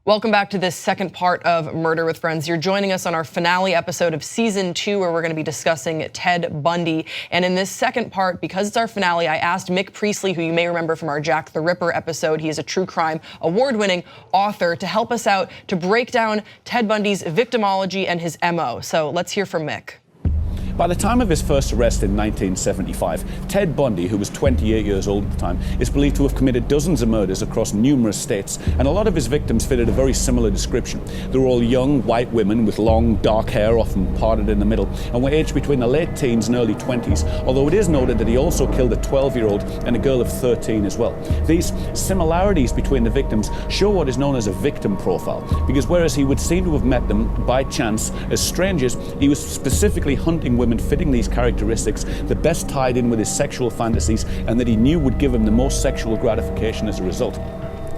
Welcome back to this second part of Murder with Friends. You're joining us on our finale episode of season 2, where we're going to be discussing Ted Bundy. And in this second part, because it's our finale, I asked Mick Priestley, who you may remember from our Jack the Ripper episode. He is a true crime award-winning author, to help us out to break down Ted Bundy's victimology and his MO. So let's hear from Mick. By the time of his first arrest in 1975, Ted Bundy, who was 28 years old at the time, is believed to have committed dozens of murders across numerous states, and a lot of his victims fitted a very similar description. They were all young, white women with long, dark hair, often parted in the middle, and were aged between the late teens and early 20s, although it is noted that he also killed a 12-year-old and a girl of 13 as well. These similarities between the victims show what is known as a victim profile, because whereas he would seem to have met them by chance as strangers, he was specifically hunting women fitting these characteristics that best tied in with his sexual fantasies and that he knew would give him the most sexual gratification as a result.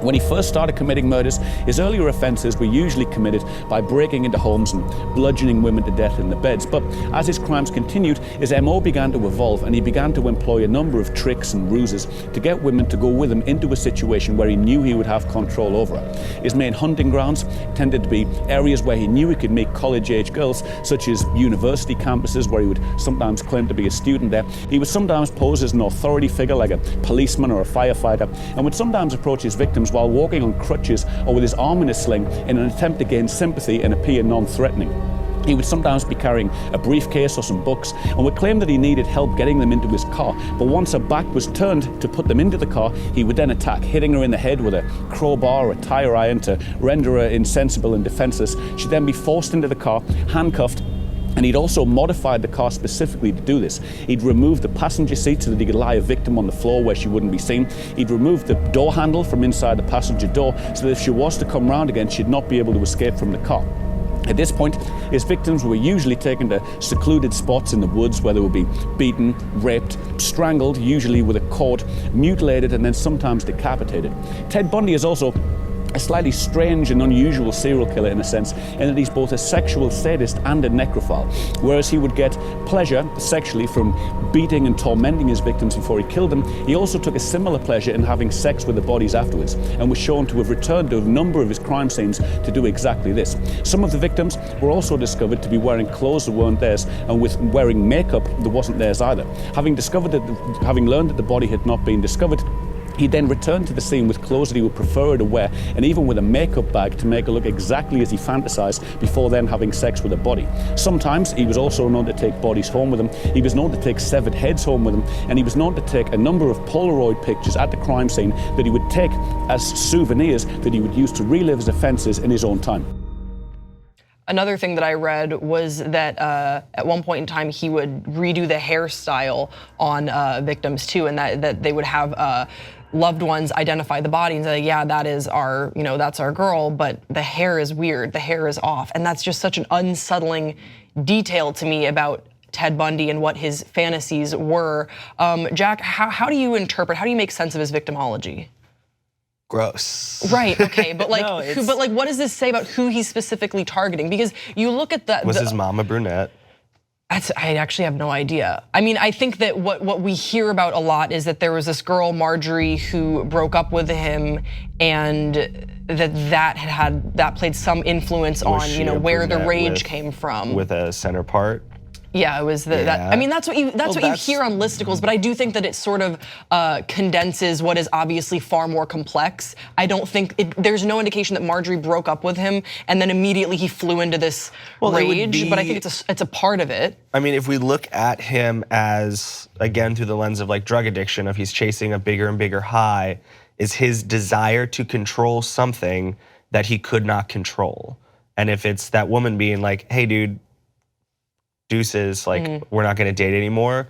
When he first started committing murders, his earlier offences were usually committed by breaking into homes and bludgeoning women to death in the beds. But as his crimes continued, his MO began to evolve, and he began to employ a number of tricks and ruses to get women to go with him into a situation where he knew he would have control over her. His main hunting grounds tended to be areas where he knew he could meet college-age girls, such as university campuses, where he would sometimes claim to be a student there. He would sometimes pose as an authority figure, like a policeman or a firefighter, and would sometimes approach his victims while walking on crutches or with his arm in a sling in an attempt to gain sympathy and appear non-threatening. He would sometimes be carrying a briefcase or some books and would claim that he needed help getting them into his car, but once her back was turned to put them into the car, he would then attack, hitting her in the head with a crowbar or a tire iron to render her insensible and defenseless. She'd then be forced into the car, handcuffed, and he'd also modified the car specifically to do this. He'd removed the passenger seat so that he could lie a victim on the floor where she wouldn't be seen. He'd removed the door handle from inside the passenger door so that if she was to come round again, she'd not be able to escape from the car. At this point, his victims were usually taken to secluded spots in the woods where they would be beaten, raped, strangled, usually with a cord, mutilated, and then sometimes decapitated. Ted Bundy is also a slightly strange and unusual serial killer in a sense, in that he's both a sexual sadist and a necrophile. Whereas he would get pleasure sexually from beating and tormenting his victims before he killed them, he also took a similar pleasure in having sex with the bodies afterwards, and was shown to have returned to a number of his crime scenes to do exactly this. Some of the victims were also discovered to be wearing clothes that weren't theirs, and with wearing makeup that wasn't theirs either. Having learned that the body had not been discovered, he then returned to the scene with clothes that he would prefer her to wear, and even with a makeup bag to make her look exactly as he fantasized before then having sex with a body. Sometimes he was also known to take bodies home with him. He was known to take severed heads home with him, and he was known to take a number of Polaroid pictures at the crime scene that he would take as souvenirs that he would use to relive his offenses in his own time. Another thing that I read was that at one point in time he would redo the hairstyle on victims too, and that they would have loved ones identify the body and say, yeah, that is our, that's our girl, but the hair is weird, the hair is off. And that's just such an unsettling detail to me about Ted Bundy and what his fantasies were. Jack, how do you make sense of his victimology? Gross. Right, okay, but like, No, what does this say about who he's specifically targeting? Because you look at Was his mom a brunette? I actually have no idea. I mean, I think that what we hear about a lot is that there was this girl, Marjorie, who broke up with him, and that played some influence on where the rage came from. With a center part. Yeah, it was that. I mean, that's what you hear on listicles, but I do think that it sort of condenses what is obviously far more complex. I don't think there's no indication that Marjorie broke up with him and then immediately he flew into this rage. But I think it's a part of it. I mean, if we look at him as, again, through the lens of like drug addiction, if he's chasing a bigger and bigger high, is his desire to control something that he could not control. And if it's that woman being like, hey, dude, deuces, like we're not gonna date anymore.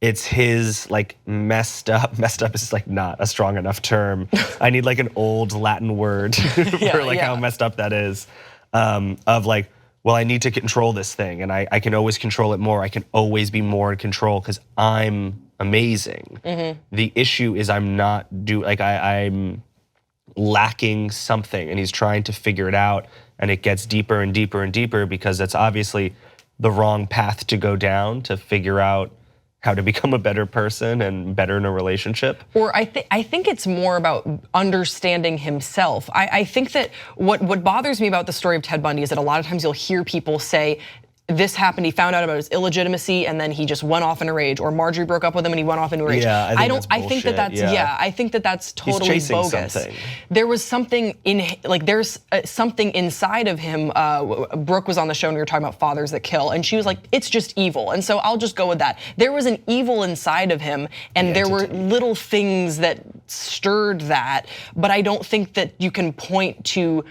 It's his like messed up is like not a strong enough term. I need like an old Latin word for how messed up that is. Of like, well, I need to control this thing and I can always control it more. I can always be more in control because I'm amazing. The issue is I'm lacking something and he's trying to figure it out, and it gets deeper and deeper and deeper because that's obviously the wrong path to go down to figure out how to become a better person and better in a relationship. Or I think it's more about understanding himself. I think that what bothers me about the story of Ted Bundy is that a lot of times you'll hear people say, this happened, he found out about his illegitimacy and then he just went off in a rage, or Marjorie broke up with him and he went off in a rage. Yeah, I think that's totally bogus. Something. There was something there's something inside of him. Brooke was on the show and we were talking about fathers that kill, and she was like, it's just evil. And so I'll just go with that. There was an evil inside of him, and there were little things that stirred that, but I don't think that you can point to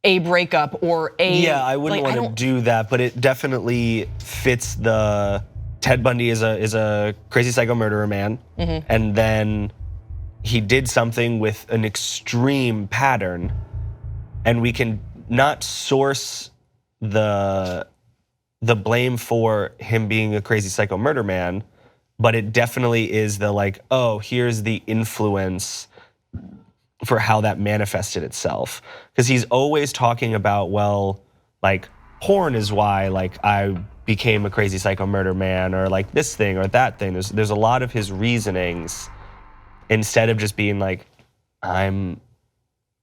a breakup or a... Yeah, I wouldn't want to do that, but it definitely fits the... Ted Bundy is a crazy psycho murderer man, and then he did something with an extreme pattern, and we can not source the blame for him being a crazy psycho murder man, but it definitely is the like, oh, here's the influence for how that manifested itself. Because he's always talking about, well, like porn is why like I became a crazy psycho murder man, or like this thing or that thing. There's a lot of his reasonings instead of just being like, I'm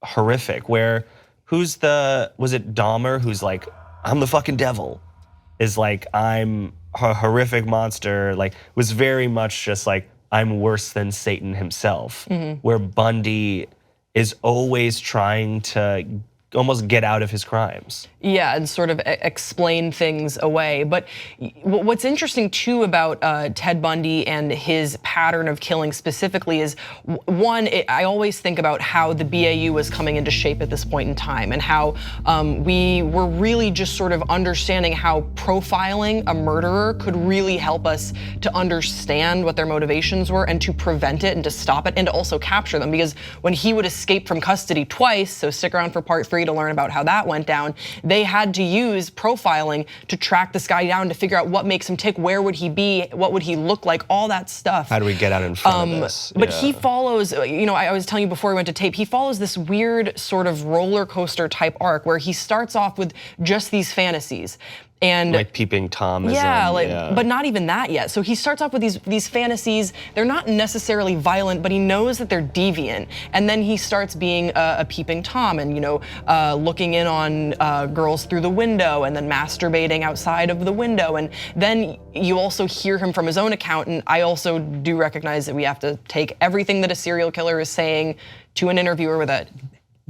horrific. Where was it Dahmer who's like, I'm the fucking devil, is like, I'm a horrific monster, like was very much just like, I'm worse than Satan himself. Where Bundy is always trying to almost get out of his crimes. Yeah, and sort of explain things away. But what's interesting too about Ted Bundy and his pattern of killing specifically is, one, I always think about how the BAU was coming into shape at this point in time, and how we were really just sort of understanding how profiling a murderer could really help us to understand what their motivations were and to prevent it and to stop it and to also capture them. Because when he would escape from custody twice, so stick around for part 3 to learn about how that went down, they had to use profiling to track this guy down, to figure out what makes him tick, where would he be, what would he look like, all that stuff. How do we get out in front of this? But he follows, I was telling you before we went to tape, he follows this weird sort of roller coaster type arc where he starts off with just these fantasies. And like peeping Tom. Yeah, but not even that yet. So he starts off with these fantasies. They're not necessarily violent, but he knows that they're deviant. And then he starts being a peeping Tom, and looking in on girls through the window, and then masturbating outside of the window. And then you also hear him from his own account. And I also do recognize that we have to take everything that a serial killer is saying to an interviewer with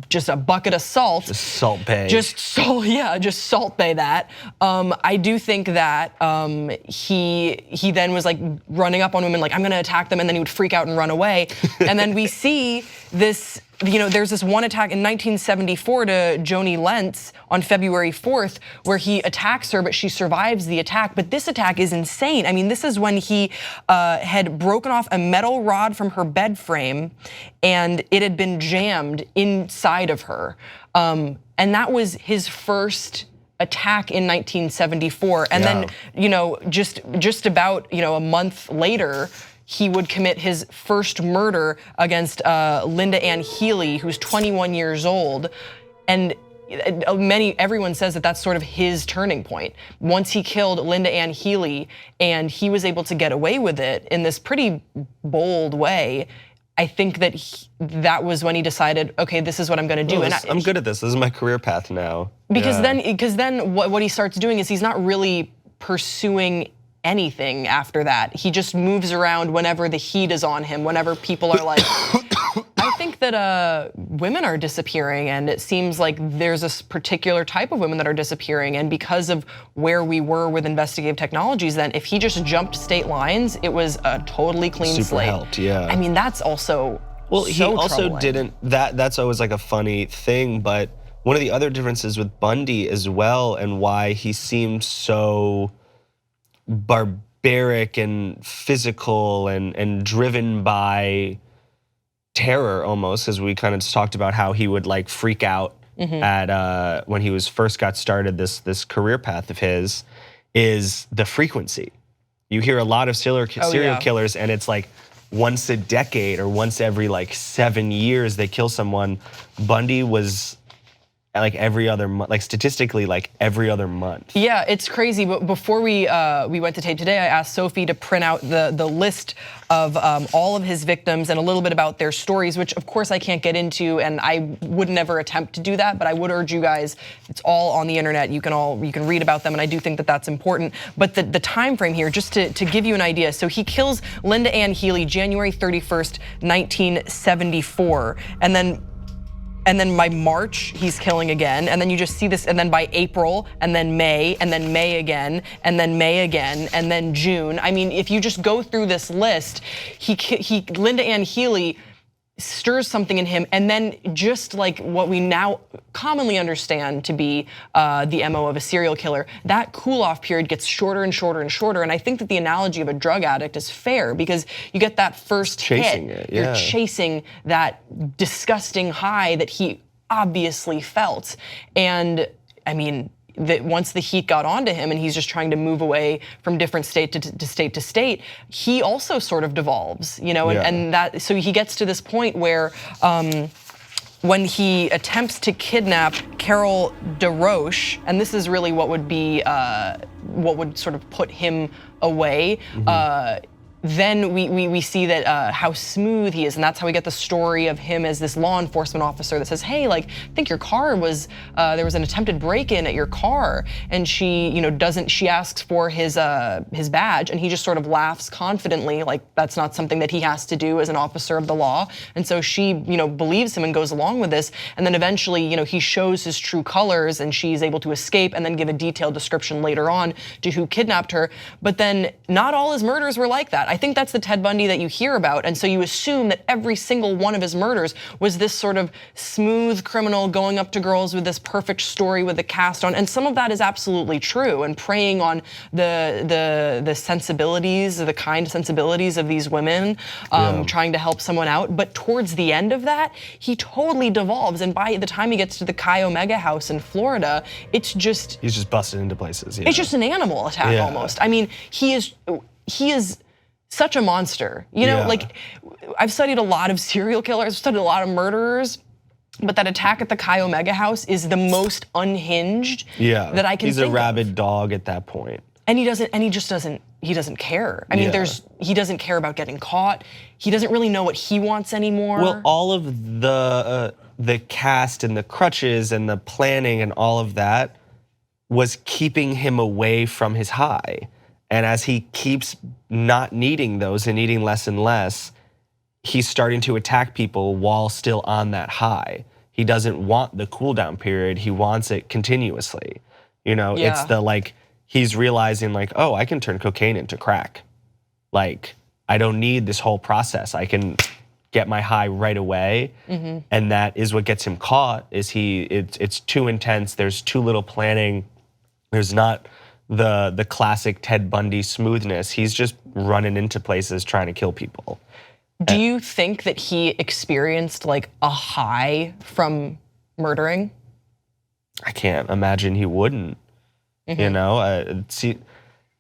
just a bucket of salt. Just Salt Bay. Just Salt Bay that. I do think that he then was like running up on women like, I'm gonna attack them, and then he would freak out and run away. And then we see this, there's this one attack in 1974 to Joni Lentz on February 4th where he attacks her, but she survives the attack. But this attack is insane. I mean, this is when he had broken off a metal rod from her bed frame, and it had been jammed inside of her. And that was his first attack in 1974. And then, just about, a month later, he would commit his first murder against Linda Ann Healy, who's 21 years old. And everyone says that that's sort of his turning point. Once he killed Linda Ann Healy and he was able to get away with it in this pretty bold way, I think that that was when he decided, okay, this is what I'm gonna do. And I'm good at this. This is my career path now. Because then what he starts doing is he's not really pursuing anything after that. He just moves around whenever the heat is on him, whenever people are like, I think that women are disappearing, and it seems like there's this particular type of women that are disappearing, and because of where we were with investigative technologies then, if he just jumped state lines, it was a totally clean slate. Helped, yeah. I mean, that's also he also didn't, that's always like a funny thing, but one of the other differences with Bundy as well, and why he seemed so barbaric and physical and driven by terror almost, as we kind of talked about how he would like freak out at when he was first got started this career path of his, is the frequency. You hear a lot of serial killers, and it's like once a decade or once every like 7 years they kill someone. Bundy was like every other month, like statistically, like every other month. Yeah, it's crazy. But before we went to tape today, I asked Sophie to print out the list of all of his victims and a little bit about their stories, which of course I can't get into, and I would never attempt to do that. But I would urge you guys, it's all on the internet. You can read about them, and I do think that that's important. But the time frame here, just to give you an idea, so he kills Linda Ann Healy January 31st, 1974, and then by March, he's killing again. And then you just see this, and then by April, and then May again, and then May again, and then June. I mean, if you just go through this list, Linda Ann Healy stirs something in him, and then just like what we now commonly understand to be the MO of a serial killer, that cool-off period gets shorter and shorter and shorter. And I think that the analogy of a drug addict is fair, because you get that first hit, you're chasing that disgusting high that he obviously felt. And I mean, that once the heat got onto him and he's just trying to move away from different state to state, he also sort of devolves, you know, and that, so he gets to this point where when he attempts to kidnap Carol DeRoche, and this is really what would be, what would sort of put him away, then we see that how smooth he is, and that's how we get the story of him as this law enforcement officer that says, hey, like, I think your car was, there was an attempted break-in at your car, and she, you know, she asks for his badge, and he just sort of laughs confidently, like that's not something that he has to do as an officer of the law, and so she, you know, believes him and goes along with this, and then eventually, you know, he shows his true colors, and she's able to escape, and then give a detailed description later on to who kidnapped her, but then not all his murders were like that. I think that's the Ted Bundy that you hear about, and so you assume that every single one of his murders was this sort of smooth criminal going up to girls with this perfect story with a cast on, and some of that is absolutely true, and preying on the sensibilities, the kind sensibilities of these women, trying to help someone out. But towards the end of that, he totally devolves, and by the time he gets to the Chi Omega house in Florida, it's just he's just busted into places. It's just an animal attack almost. I mean, he is such a monster, you know, like I've studied a lot of serial killers, I've studied a lot of murderers, but that attack at the Chi Omega house is the most unhinged that I can think of. He's a rabid dog at that point. And he doesn't care. I mean, he doesn't care about getting caught. He doesn't really know what he wants anymore. Well, all of the cast and the crutches and the planning and all of that was keeping him away from his high. And as he keeps not needing those and needing less and less, he's starting to attack people while still on that high. He doesn't want the cool down period, he wants it continuously. You know, it's the like, he's realizing like, oh, I can turn cocaine into crack. Like, I don't need this whole process. I can get my high right away. And that is what gets him caught, is it's too intense, there's too little planning, there's not the classic Ted Bundy smoothness. He's just running into places trying to kill people. Do you think that he experienced like a high from murdering? I can't imagine he wouldn't. You know,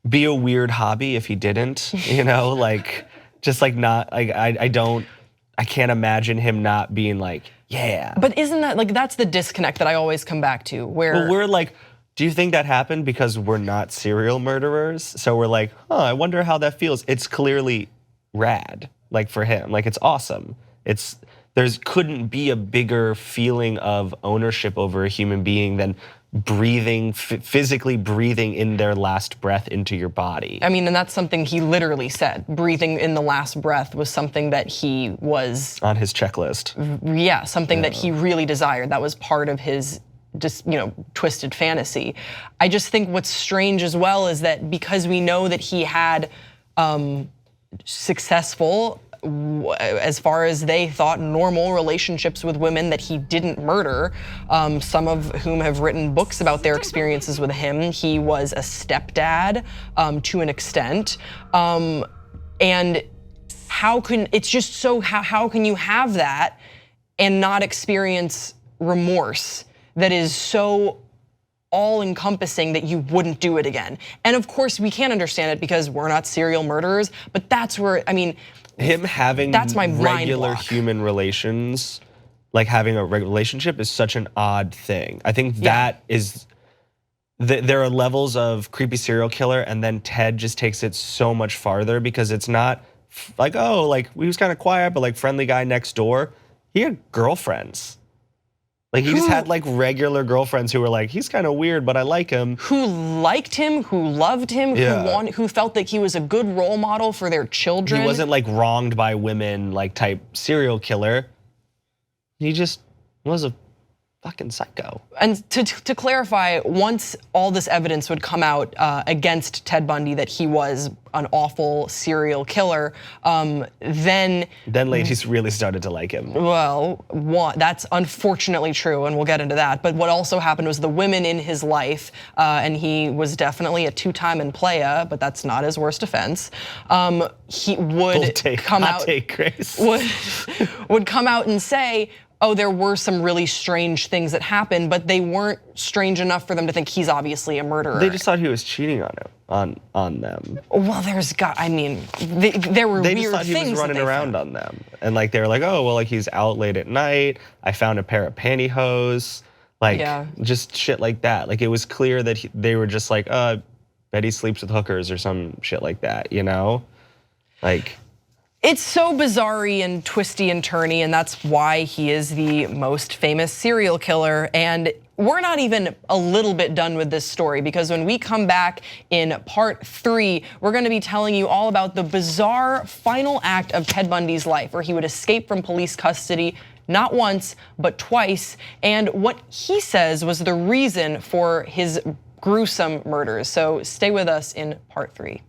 be a weird hobby if he didn't. You know, like just like not like I can't imagine him not being like, yeah. But isn't that like, that's the disconnect that I always come back to, where well, we're like, do you think that happened because we're not serial murderers? So we're like, I wonder how that feels. It's clearly rad, like for him, like it's awesome. Couldn't be a bigger feeling of ownership over a human being than breathing, physically breathing in their last breath into your body. I mean, and that's something he literally said. Breathing in the last breath was something that he was on his checklist. Yeah, something that he really desired. That was part of his just, you know, twisted fantasy. I just think what's strange as well is that because we know that he had successful, as far as they thought, normal relationships with women that he didn't murder, some of whom have written books about their experiences with him. He was a stepdad to an extent. And how can you have that and not experience remorse that is so all-encompassing that you wouldn't do it again? And of course, we can't understand it because we're not serial murderers, but that's where, I mean, him having that's my regular human relations like having a relationship is such an odd thing. I think that is, there are levels of creepy serial killer, and then Ted just takes it so much farther because it's not like, oh, like he was kind of quiet, but like friendly guy next door. He had girlfriends. Like he just had like regular girlfriends who were like, he's kind of weird, but I like him. Who liked him, who loved him, who felt that he was a good role model for their children. He wasn't like wronged by women, like type serial killer. He just was a fucking psycho. And to clarify, once all this evidence would come out against Ted Bundy that he was an awful serial killer, then ladies really started to like him. Well, that's unfortunately true, and we'll get into that. But what also happened was the women in his life, and he was definitely a two-time in playa, but that's not his worst offense. He would come out, Grace. would come out and say, oh, there were some really strange things that happened, but they weren't strange enough for them to think he's obviously a murderer. They just thought he was cheating on them. Well, there were They weird just thought he things was running around on them, and like they were like, oh, well, like he's out late at night. I found a pair of pantyhose, like just shit like that. Like it was clear that they were just like, Betty sleeps with hookers or some shit like that, you know, like. It's so bizarre-y and twisty and turny, and that's why he is the most famous serial killer. And we're not even a little bit done with this story, because when we come back in part 3, we're gonna be telling you all about the bizarre final act of Ted Bundy's life, where he would escape from police custody not once, but twice, and what he says was the reason for his gruesome murders. So stay with us in part 3.